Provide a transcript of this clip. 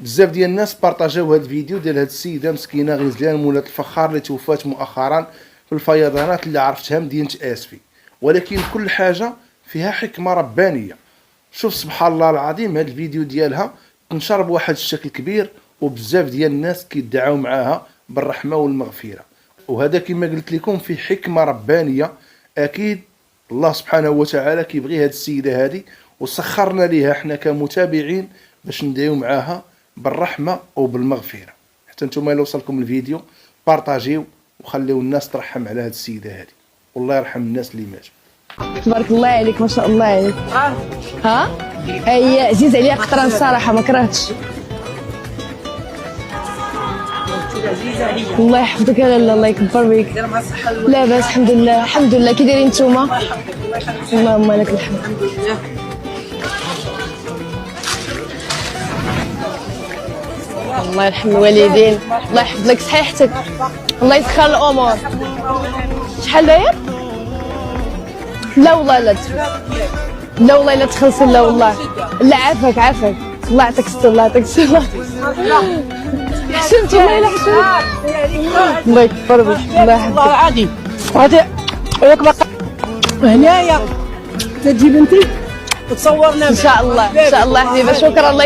بزاف ديال الناس بارطاجيو هذا الفيديو ديال هذه السيده مسكينه غزلان مولات الفخار اللي توفات مؤخرا في الفيضانات اللي عرفتها مدينه اسفي. ولكن كل حاجه فيها حكمه ربانيه. شوف سبحان الله العظيم، هذا الفيديو ديالها تنشر بواحد الشكل كبير وبزاف ديال الناس كيدعاو معاها بالرحمه والمغفره، وهذا كما قلت لكم في حكمه ربانيه. اكيد الله سبحانه وتعالى كيبغي هذه السيده هذه وسخرنا ليها حنا كمتابعين باش ندعيو معاها بالرحمه وبالمغفره. حتى نتوما الا وصلكم الفيديو بارطاجيو وخليو الناس ترحم على هذه السيده هذه، والله يرحم الناس اللي ماتوا. تبارك الله عليك، ما شاء الله عليك. ها هي عزيز عليا قطران الصراحه، ما كرهتش. الله يحفظك يا لاله، الله يكبر بك. لاباس الحمد لله. الحمد لله. كي دايرين نتوما؟ اللهم لك الحمد. الله يرحم الوالدين، الله يحفظ لك صحيحتك، الله يسخر الامور. شحال داير؟ لا والله لا لا والله لا تخلصي. لا والله لا، عافاك عافاك، الله يعطيك الستر، الله يعطيك الستر. حسنتي والله الا حسنت. الله يكبر بك، الله يحفظك. عادي غادي ياك باقا هنايا تجي بنتي وتصورنا ان شاء الله ان شاء الله حبيبه. شكرا الله.